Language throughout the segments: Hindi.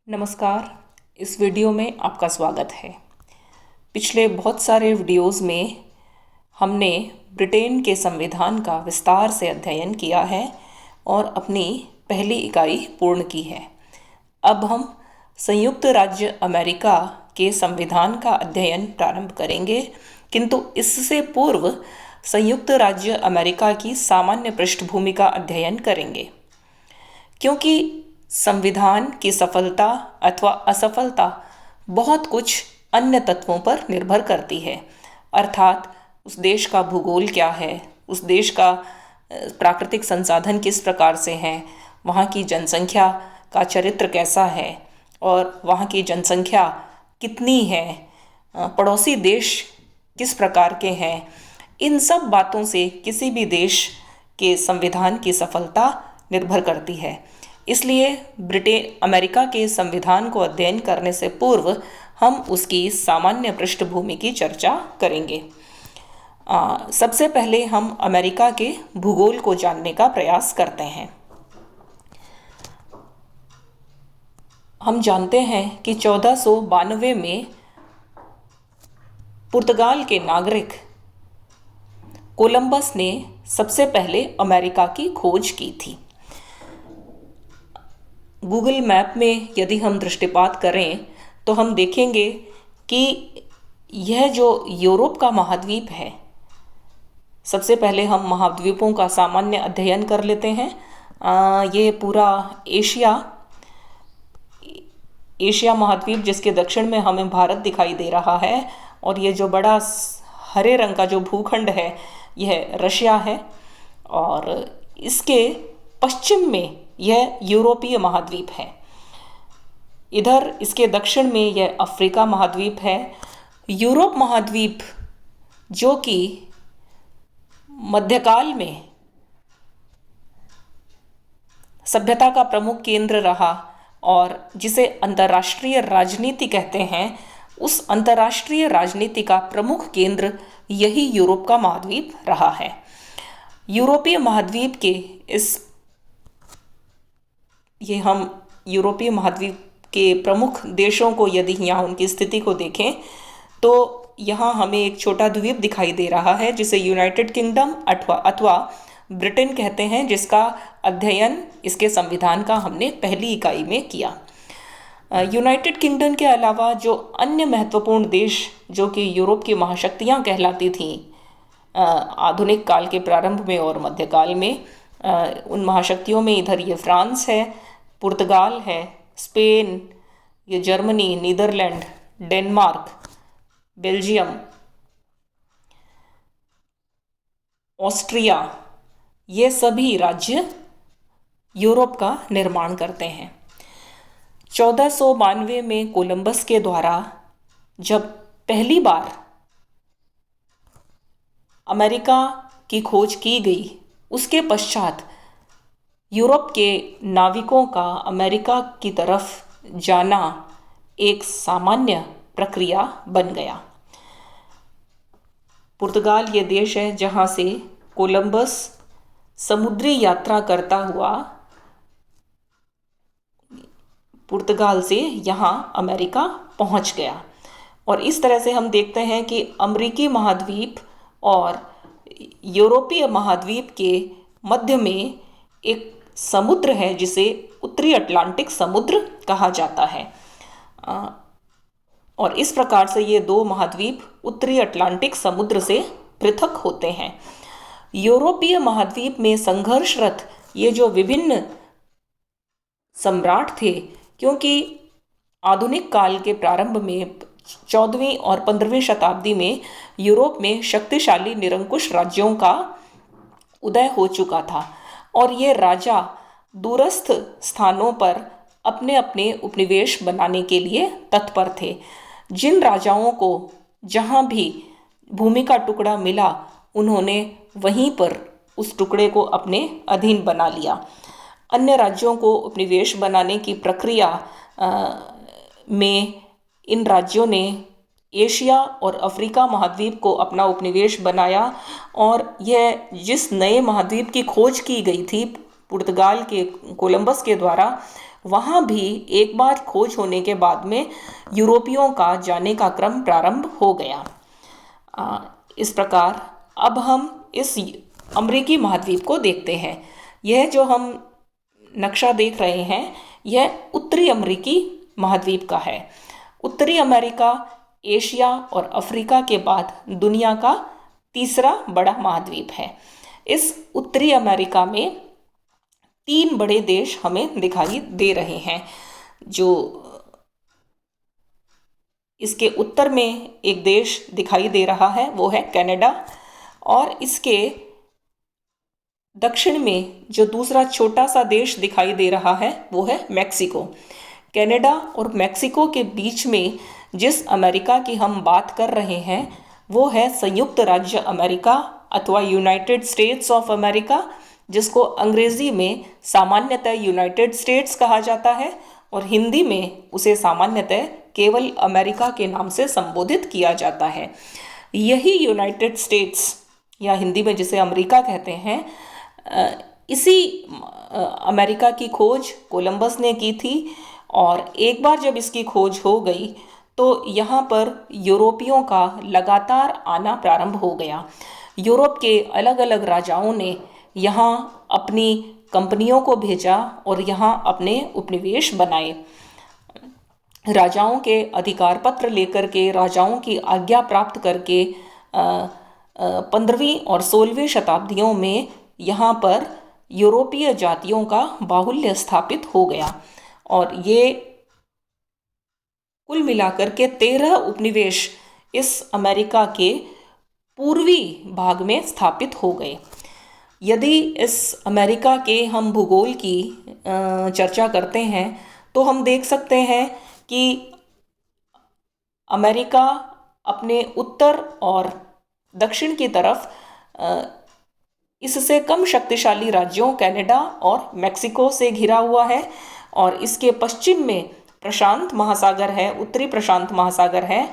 नमस्कार। इस वीडियो में आपका स्वागत है। पिछले बहुत सारे वीडियोस में हमने ब्रिटेन के संविधान का विस्तार से अध्ययन किया है और अपनी पहली इकाई पूर्ण की है। अब हम संयुक्त राज्य अमेरिका के संविधान का अध्ययन प्रारंभ करेंगे, किंतु इससे पूर्व संयुक्त राज्य अमेरिका की सामान्य पृष्ठभूमि का अध्ययन करेंगे, क्योंकि संविधान की सफलता अथवा असफलता बहुत कुछ अन्य तत्वों पर निर्भर करती है। अर्थात उस देश का भूगोल क्या है, उस देश का प्राकृतिक संसाधन किस प्रकार से हैं, वहाँ की जनसंख्या का चरित्र कैसा है और वहाँ की जनसंख्या कितनी है, पड़ोसी देश किस प्रकार के हैं। इन सब बातों से किसी भी देश के संविधान की सफलता निर्भर करती है। इसलिए अमेरिका के संविधान को अध्ययन करने से पूर्व हम उसकी सामान्य पृष्ठभूमि की चर्चा करेंगे। सबसे पहले हम अमेरिका के भूगोल को जानने का प्रयास करते हैं। हम जानते हैं कि 1492 में पुर्तगाल के नागरिक कोलंबस ने सबसे पहले अमेरिका की खोज की थी। गूगल मैप में यदि हम दृष्टिपात करें तो हम देखेंगे कि यह जो यूरोप का महाद्वीप है, सबसे पहले हम महाद्वीपों का सामान्य अध्ययन कर लेते हैं। ये पूरा एशिया महाद्वीप, जिसके दक्षिण में हमें भारत दिखाई दे रहा है, और ये जो बड़ा हरे रंग का जो भूखंड है यह रशिया है, और इसके पश्चिम में यह यूरोपीय महाद्वीप है। इधर इसके दक्षिण में यह अफ्रीका महाद्वीप है। यूरोप महाद्वीप जो कि मध्यकाल में सभ्यता का प्रमुख केंद्र रहा और जिसे अंतर्राष्ट्रीय राजनीति कहते हैं, उस अंतर्राष्ट्रीय राजनीति का प्रमुख केंद्र यही यूरोप का महाद्वीप रहा है। यूरोपीय महाद्वीप के हम यूरोपीय महाद्वीप के प्रमुख देशों को यदि यहाँ उनकी स्थिति को देखें तो यहाँ हमें एक छोटा द्वीप दिखाई दे रहा है जिसे यूनाइटेड किंगडम अथवा ब्रिटेन कहते हैं, जिसका अध्ययन इसके संविधान का हमने पहली इकाई में किया। यूनाइटेड किंगडम के अलावा जो अन्य महत्वपूर्ण देश जो कि यूरोप की महाशक्तियाँ कहलाती थीं आधुनिक काल के प्रारंभ में और मध्यकाल में, उन महाशक्तियों में इधर ये फ्रांस है, पुर्तगाल है, स्पेन, ये Germany, Netherlands, Denmark, Belgium, Austria, ये सभी राज्य यूरोप का निर्माण करते हैं। 1492 में कोलंबस के द्वारा जब पहली बार अमेरिका की खोज की गई, उसके पश्चात यूरोप के नाविकों का अमेरिका की तरफ जाना एक सामान्य प्रक्रिया बन गया। पुर्तगाल ये देश है जहाँ से कोलंबस समुद्री यात्रा करता हुआ पुर्तगाल से यहाँ अमेरिका पहुँच गया। और इस तरह से हम देखते हैं कि अमेरिकी महाद्वीप और यूरोपीय महाद्वीप के मध्य में एक समुद्र है जिसे उत्तरी अटलांटिक समुद्र कहा जाता है। और इस प्रकार से ये दो महाद्वीप उत्तरी अटलांटिक समुद्र से पृथक होते हैं। यूरोपीय महाद्वीप में संघर्षरत ये जो विभिन्न सम्राट थे, क्योंकि आधुनिक काल के प्रारंभ में 14वीं और 15वीं शताब्दी में यूरोप में शक्तिशाली निरंकुश राज्यों का उदय हो चुका था और ये राजा दूरस्थ स्थानों पर अपने अपने उपनिवेश बनाने के लिए तत्पर थे। जिन राजाओं को जहाँ भी भूमि का टुकड़ा मिला, उन्होंने वहीं पर उस टुकड़े को अपने अधीन बना लिया। अन्य राज्यों को उपनिवेश बनाने की प्रक्रिया में इन राज्यों ने एशिया और अफ्रीका महाद्वीप को अपना उपनिवेश बनाया, और यह जिस नए महाद्वीप की खोज की गई थी पुर्तगाल के कोलंबस के द्वारा, वहाँ भी एक बार खोज होने के बाद में यूरोपियों का जाने का क्रम प्रारंभ हो गया। इस प्रकार अब हम इस अमेरिकी महाद्वीप को देखते हैं। यह जो हम नक्शा देख रहे हैं यह उत्तरी अमेरिकी महाद्वीप का है। उत्तरी अमेरिका एशिया और अफ्रीका के बाद दुनिया का तीसरा बड़ा महाद्वीप है। इस उत्तरी अमेरिका में 3 बड़े देश हमें दिखाई दे रहे हैं। जो इसके उत्तर में एक देश दिखाई दे रहा है वो है कनाडा, और इसके दक्षिण में जो दूसरा छोटा सा देश दिखाई दे रहा है वो है मैक्सिको। कनाडा और मैक्सिको के बीच में जिस अमेरिका की हम बात कर रहे हैं वो है संयुक्त राज्य अमेरिका अथवा यूनाइटेड स्टेट्स ऑफ अमेरिका, जिसको अंग्रेजी में सामान्यतः यूनाइटेड स्टेट्स कहा जाता है और हिंदी में उसे सामान्यतः केवल अमेरिका के नाम से संबोधित किया जाता है। यही यूनाइटेड स्टेट्स या हिंदी में जिसे अमेरिका कहते हैं, इसी अमेरिका की खोज कोलंबस ने की थी, और एक बार जब इसकी खोज हो गई तो यहाँ पर यूरोपियों का लगातार आना प्रारंभ हो गया। यूरोप के अलग अलग राजाओं ने यहाँ अपनी कंपनियों को भेजा और यहाँ अपने उपनिवेश बनाए। राजाओं के अधिकार पत्र लेकर के, राजाओं की आज्ञा प्राप्त करके 15वीं और 16वीं शताब्दियों में यहाँ पर यूरोपीय जातियों का बाहुल्य स्थापित हो गया, और ये कुल मिलाकर के 13 उपनिवेश इस अमेरिका के पूर्वी भाग में स्थापित हो गए। यदि इस अमेरिका के हम भूगोल की चर्चा करते हैं तो हम देख सकते हैं कि अमेरिका अपने उत्तर और दक्षिण की तरफ इससे कम शक्तिशाली राज्यों कनाडा और मैक्सिको से घिरा हुआ है, और इसके पश्चिम में प्रशांत महासागर है, उत्तरी प्रशांत महासागर है,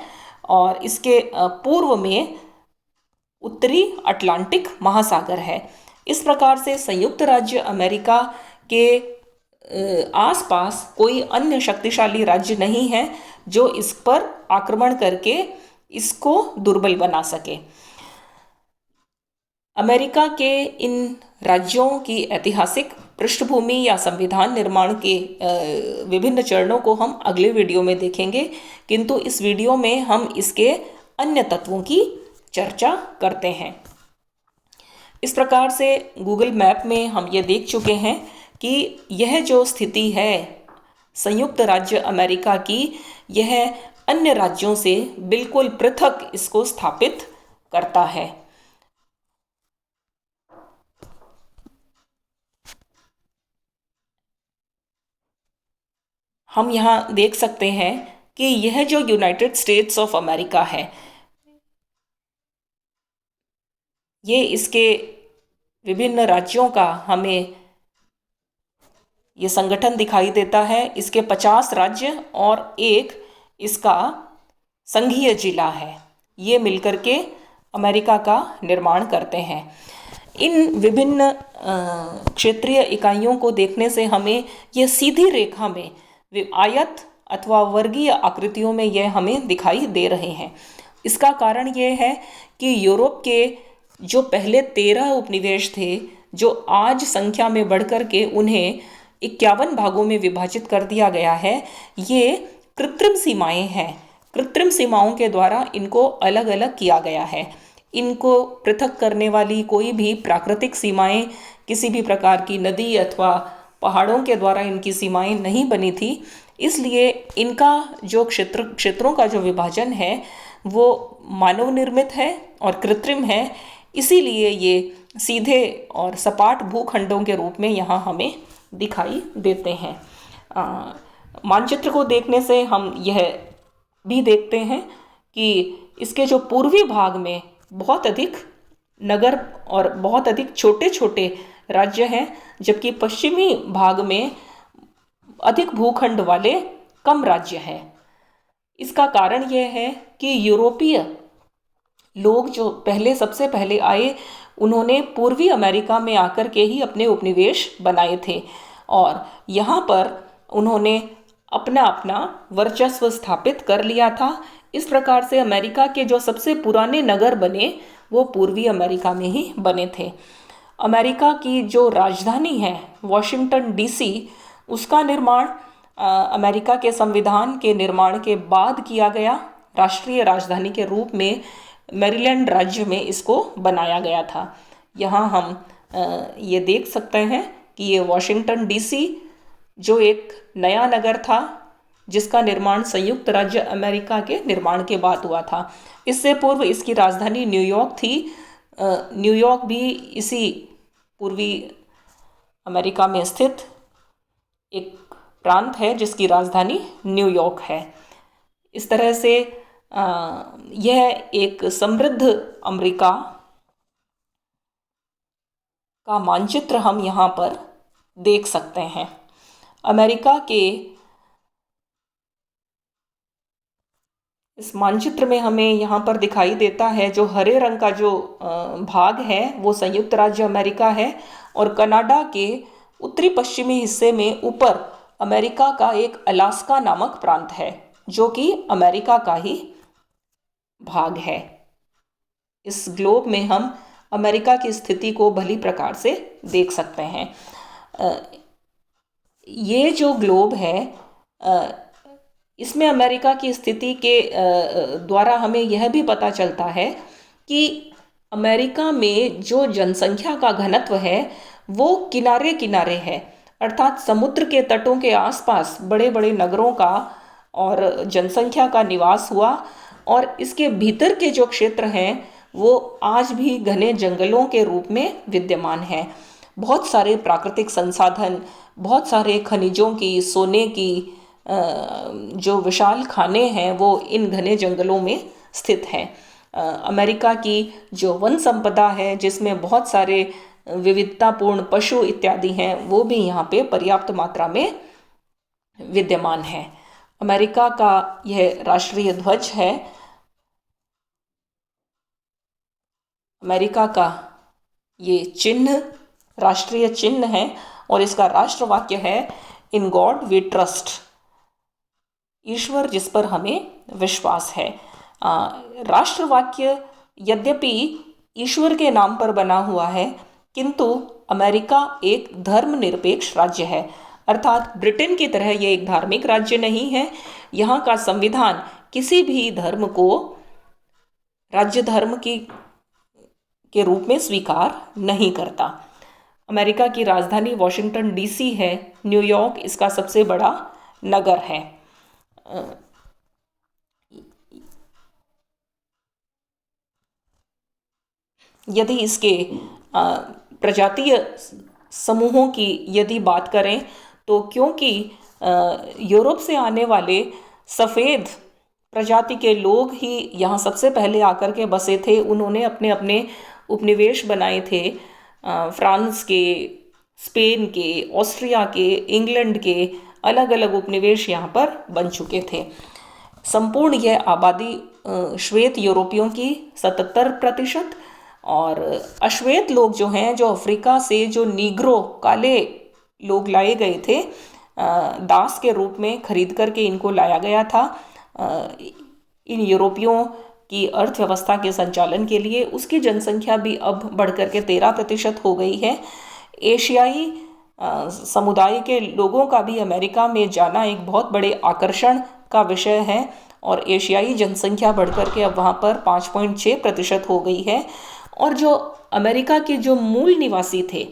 और इसके पूर्व में उत्तरी अटलांटिक महासागर है। इस प्रकार से संयुक्त राज्य अमेरिका के आसपास कोई अन्य शक्तिशाली राज्य नहीं है जो इस पर आक्रमण करके इसको दुर्बल बना सके। अमेरिका के इन राज्यों की ऐतिहासिक पृष्ठभूमि या संविधान निर्माण के विभिन्न चरणों को हम अगले वीडियो में देखेंगे, किंतु इस वीडियो में हम इसके अन्य तत्वों की चर्चा करते हैं। इस प्रकार से गूगल मैप में हम ये देख चुके हैं कि यह जो स्थिति है संयुक्त राज्य अमेरिका की, यह अन्य राज्यों से बिल्कुल पृथक इसको स्थापित करता है। हम यहाँ देख सकते हैं कि यह जो यूनाइटेड स्टेट्स ऑफ अमेरिका है, ये इसके विभिन्न राज्यों का हमें ये संगठन दिखाई देता है। इसके 50 राज्य और एक इसका संघीय जिला है, ये मिलकर के अमेरिका का निर्माण करते हैं। इन विभिन्न क्षेत्रीय इकाइयों को देखने से हमें यह सीधी रेखा में आयत अथवा वर्गीय आकृतियों में यह हमें दिखाई दे रहे हैं। इसका कारण यह है कि यूरोप के जो पहले 13 उपनिवेश थे, जो आज संख्या में बढ़कर के उन्हें 51 भागों में विभाजित कर दिया गया है, ये कृत्रिम सीमाएं हैं। कृत्रिम सीमाओं के द्वारा इनको अलग अलग किया गया है। इनको पृथक करने वाली कोई भी प्राकृतिक सीमाएं, किसी भी प्रकार की नदी अथवा पहाड़ों के द्वारा इनकी सीमाएं नहीं बनी थी। इसलिए इनका जो क्षेत्रों का जो विभाजन है वो मानव निर्मित है और कृत्रिम है। इसीलिए ये सीधे और सपाट भूखंडों के रूप में यहाँ हमें दिखाई देते हैं। मानचित्र को देखने से हम यह भी देखते हैं कि इसके जो पूर्वी भाग में बहुत अधिक नगर और बहुत अधिक छोटे छोटे राज्य हैं, जबकि पश्चिमी भाग में अधिक भूखंड वाले कम राज्य हैं। इसका कारण यह है कि यूरोपीय लोग जो सबसे पहले आए, उन्होंने पूर्वी अमेरिका में आकर के ही अपने उपनिवेश बनाए थे, और यहाँ पर उन्होंने अपना अपना वर्चस्व स्थापित कर लिया था। इस प्रकार से अमेरिका के जो सबसे पुराने नगर बने वो पूर्वी अमेरिका में ही बने थे। अमेरिका की जो राजधानी है वॉशिंगटन डीसी, उसका निर्माण अमेरिका के संविधान के निर्माण के बाद किया गया। राष्ट्रीय राजधानी के रूप में मैरीलैंड राज्य में इसको बनाया गया था। यहाँ हम ये देख सकते हैं कि ये वॉशिंगटन डीसी जो एक नया नगर था जिसका निर्माण संयुक्त राज्य अमेरिका के निर्माण के बाद हुआ था। इससे पूर्व इसकी राजधानी न्यूयॉर्क थी। न्यूयॉर्क भी इसी पूर्वी अमेरिका में स्थित एक प्रांत है जिसकी राजधानी न्यूयॉर्क है। इस तरह से यह एक समृद्ध अमेरिका का मानचित्र हम यहाँ पर देख सकते हैं। अमेरिका के इस मानचित्र में हमें यहाँ पर दिखाई देता है जो हरे रंग का जो भाग है वो संयुक्त राज्य अमेरिका है, और कनाडा के उत्तरी पश्चिमी हिस्से में ऊपर अमेरिका का एक अलास्का नामक प्रांत है जो कि अमेरिका का ही भाग है। इस ग्लोब में हम अमेरिका की स्थिति को भली प्रकार से देख सकते हैं। ये जो ग्लोब है इसमें अमेरिका की स्थिति के द्वारा हमें यह भी पता चलता है कि अमेरिका में जो जनसंख्या का घनत्व है वो किनारे किनारे है, अर्थात समुद्र के तटों के आसपास बड़े बड़े नगरों का और जनसंख्या का निवास हुआ, और इसके भीतर के जो क्षेत्र हैं वो आज भी घने जंगलों के रूप में विद्यमान है। बहुत सारे प्राकृतिक संसाधन, बहुत सारे खनिजों की, सोने की जो विशाल खाने हैं वो इन घने जंगलों में स्थित हैं। अमेरिका की जो वन संपदा है जिसमें बहुत सारे विविधतापूर्ण पशु इत्यादि हैं वो भी यहाँ पे पर्याप्त मात्रा में विद्यमान है। अमेरिका का यह राष्ट्रीय ध्वज है। अमेरिका का ये चिन्ह राष्ट्रीय चिन्ह है और इसका राष्ट्रवाक्य है इन गॉड वी ट्रस्ट, ईश्वर जिस पर हमें विश्वास है। राष्ट्रवाक्य यद्यपि ईश्वर के नाम पर बना हुआ है किंतु अमेरिका एक धर्मनिरपेक्ष राज्य है, अर्थात ब्रिटेन की तरह ये एक धार्मिक राज्य नहीं है। यहाँ का संविधान किसी भी धर्म को राज्य धर्म के रूप में स्वीकार नहीं करता। अमेरिका की राजधानी वॉशिंगटन डीसी है। न्यूयॉर्क इसका सबसे बड़ा नगर है। यदि इसके प्रजातीय समूहों की यदि बात करें तो क्योंकि यूरोप से आने वाले सफ़ेद प्रजाति के लोग ही यहाँ सबसे पहले आकर के बसे थे, उन्होंने अपने अपने उपनिवेश बनाए थे। फ्रांस के, स्पेन के, ऑस्ट्रिया के, इंग्लैंड के अलग अलग उपनिवेश यहाँ पर बन चुके थे। संपूर्ण यह आबादी श्वेत यूरोपियों की 77% और अश्वेत लोग जो हैं, जो अफ्रीका से जो नीग्रो काले लोग लाए गए थे, दास के रूप में खरीद करके इनको लाया गया था इन यूरोपियों की अर्थव्यवस्था के संचालन के लिए। उसकी जनसंख्या भी अब बढ़कर के 13% हो गई है। एशियाई समुदाय के लोगों का भी अमेरिका में जाना एक बहुत बड़े आकर्षण का विषय है और एशियाई जनसंख्या बढ़कर के अब वहाँ पर 5.6% हो गई है। और जो अमेरिका के जो मूल निवासी थे,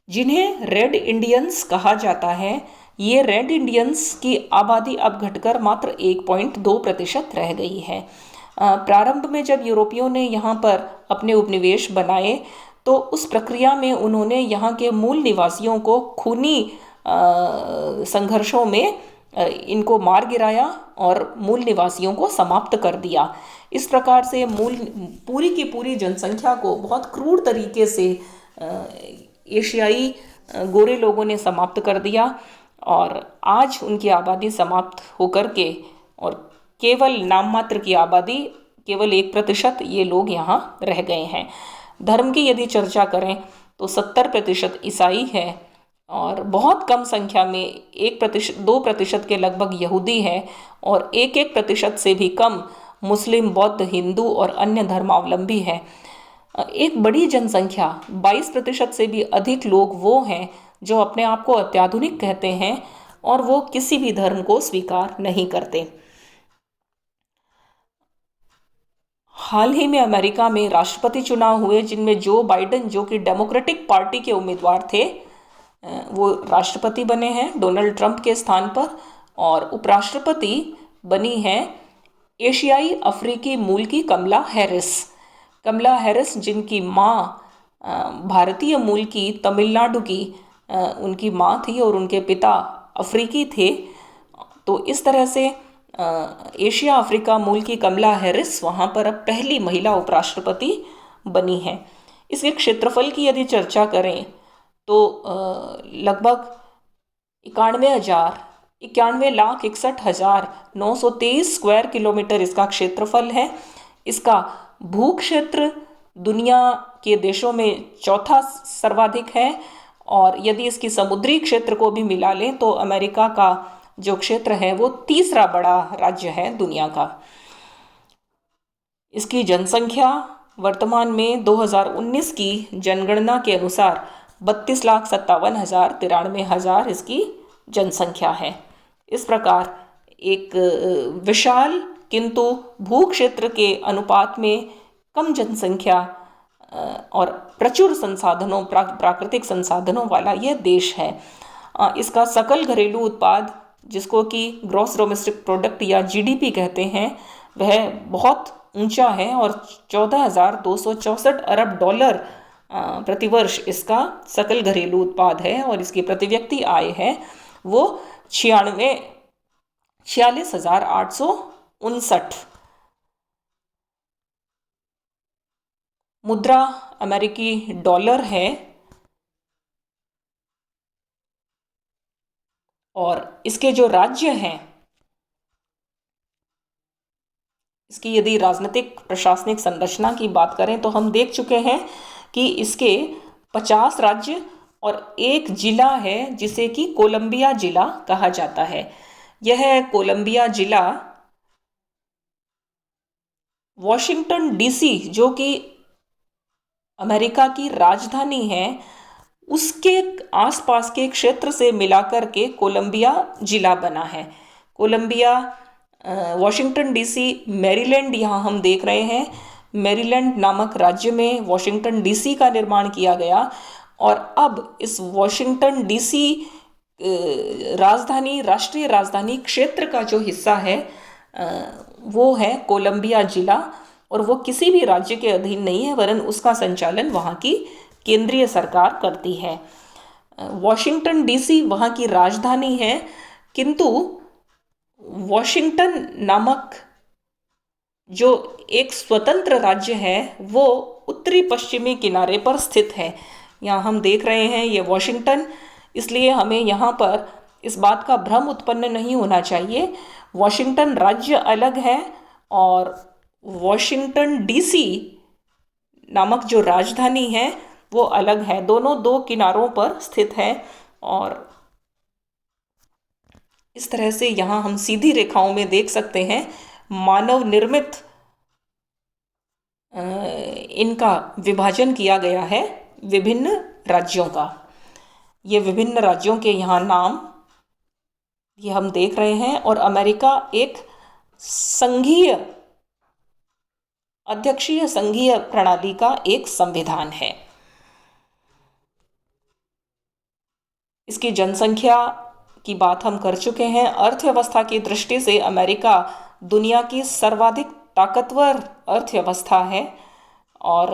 जिन्हें रेड इंडियंस कहा जाता है, ये रेड इंडियंस की आबादी अब घटकर मात्र 1.2% रह गई है। प्रारंभ में जब यूरोपियों ने यहाँ पर अपने उपनिवेश बनाए तो उस प्रक्रिया में उन्होंने यहाँ के मूल निवासियों को खूनी संघर्षों में इनको मार गिराया और मूल निवासियों को समाप्त कर दिया। इस प्रकार से पूरी की पूरी जनसंख्या को बहुत क्रूर तरीके से एशियाई गोरे लोगों ने समाप्त कर दिया और आज उनकी आबादी समाप्त होकर के और केवल नाम मात्र की आबादी, केवल 1% ये लोग यहाँ रह गए हैं। धर्म की यदि चर्चा करें तो 70% ईसाई है, और बहुत कम संख्या में 1% 2% के लगभग यहूदी हैं और 1% से भी कम मुस्लिम, बौद्ध, हिंदू और अन्य धर्मावलंबी हैं। एक बड़ी जनसंख्या 22% से भी अधिक लोग वो हैं जो अपने आप को अत्याधुनिक कहते हैं और वो किसी भी धर्म को स्वीकार नहीं करते। हाल ही में अमेरिका में राष्ट्रपति चुनाव हुए जिनमें जो बाइडेन, जो कि डेमोक्रेटिक पार्टी के उम्मीदवार थे, वो राष्ट्रपति बने हैं डोनाल्ड ट्रंप के स्थान पर, और उपराष्ट्रपति बनी हैं एशियाई अफ्रीकी मूल की कमला हैरिस। कमला हैरिस जिनकी माँ भारतीय मूल की तमिलनाडु की उनकी माँ थी और उनके पिता अफ्रीकी थे। तो इस तरह से एशिया अफ्रीका मूल की कमला हैरिस वहाँ पर अब पहली महिला उपराष्ट्रपति बनी है। इसके क्षेत्रफल की यदि चर्चा करें तो लगभग 91,61,61,923 स्क्वायर किलोमीटर इसका क्षेत्रफल है। इसका भू क्षेत्र दुनिया के देशों में चौथा सर्वाधिक है और यदि इसकी समुद्री क्षेत्र को भी मिला लें तो अमेरिका का जो क्षेत्र है वो तीसरा बड़ा राज्य है दुनिया का। इसकी जनसंख्या वर्तमान में 2019 की जनगणना के अनुसार 32,57,93 इसकी जनसंख्या है। इस प्रकार एक विशाल किंतु भू क्षेत्र के अनुपात में कम जनसंख्या और प्रचुर संसाधनों, प्राकृतिक संसाधनों वाला यह देश है। इसका सकल घरेलू उत्पाद, जिसको कि ग्रॉस डोमेस्टिक प्रोडक्ट या जीडीपी कहते हैं, वह बहुत ऊंचा है और 14,264 अरब डॉलर प्रतिवर्ष इसका सकल घरेलू उत्पाद है और इसकी प्रति व्यक्ति आय है वो 46,859। मुद्रा अमेरिकी डॉलर है और इसके जो राज्य हैं, इसकी यदि राजनीतिक प्रशासनिक संरचना की बात करें तो हम देख चुके हैं कि इसके 50 राज्य और एक जिला है जिसे कि कोलंबिया जिला कहा जाता है। यह कोलंबिया जिला वॉशिंगटन डीसी, जो कि अमेरिका की राजधानी है, उसके आसपास के क्षेत्र से मिलाकर के कोलंबिया जिला बना है। कोलंबिया, वॉशिंगटन डीसी, मैरीलैंड यहाँ हम देख रहे हैं। मैरीलैंड नामक राज्य में वॉशिंगटन डीसी का निर्माण किया गया और अब इस वॉशिंगटन डीसी राजधानी, राष्ट्रीय राजधानी क्षेत्र का जो हिस्सा है वो है कोलंबिया जिला और वो किसी भी राज्य के अधीन नहीं है, वरन उसका संचालन वहाँ की केंद्रीय सरकार करती है। वॉशिंगटन डीसी वहाँ की राजधानी है, किंतु वॉशिंगटन नामक जो एक स्वतंत्र राज्य है वो उत्तरी पश्चिमी किनारे पर स्थित है। यहाँ हम देख रहे हैं ये वॉशिंगटन, इसलिए हमें यहाँ पर इस बात का भ्रम उत्पन्न नहीं होना चाहिए। वॉशिंगटन राज्य अलग है और वॉशिंगटन डीसी नामक जो राजधानी है वो अलग है। दोनों दो किनारों पर स्थित है और इस तरह से यहाँ हम सीधी रेखाओं में देख सकते हैं मानव निर्मित इनका विभाजन किया गया है विभिन्न राज्यों का। ये विभिन्न राज्यों के यहाँ नाम ये हम देख रहे हैं और अमेरिका एक संघीय, अध्यक्षीय संघीय प्रणाली का एक संविधान है। इसकी जनसंख्या की बात हम कर चुके हैं। अर्थव्यवस्था की दृष्टि से अमेरिका दुनिया की सर्वाधिक ताकतवर अर्थव्यवस्था है और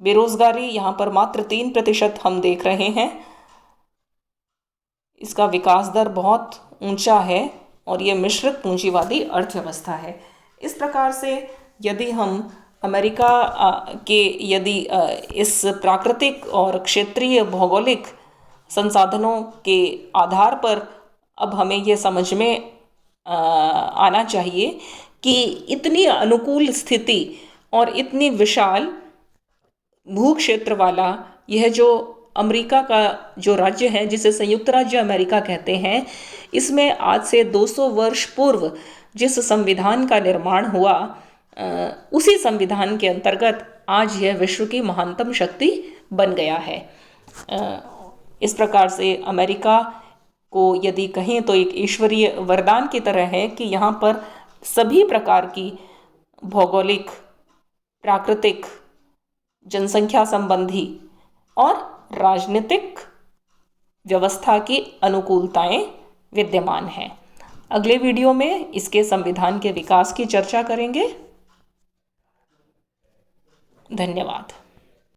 बेरोजगारी यहाँ पर मात्र 3% हम देख रहे हैं। इसका विकास दर बहुत ऊंचा है और ये मिश्रित पूंजीवादी अर्थव्यवस्था है। इस प्रकार से यदि हम अमेरिका के यदि इस प्राकृतिक और क्षेत्रीय भौगोलिक संसाधनों के आधार पर अब हमें ये समझ में आना चाहिए कि इतनी अनुकूल स्थिति और इतनी विशाल भू क्षेत्र वाला यह जो अमेरिका का जो राज्य है, जिसे संयुक्त राज्य अमेरिका कहते हैं, इसमें आज से 200 वर्ष पूर्व जिस संविधान का निर्माण हुआ, उसी संविधान के अंतर्गत आज यह विश्व की महानतम शक्ति बन गया है। इस प्रकार से अमेरिका को यदि कहें तो एक ईश्वरीय वरदान की तरह है कि यहाँ पर सभी प्रकार की भौगोलिक, प्राकृतिक, जनसंख्या संबंधी और राजनीतिक व्यवस्था की अनुकूलताएं विद्यमान हैं। अगले वीडियो में इसके संविधान के विकास की चर्चा करेंगे। धन्यवाद।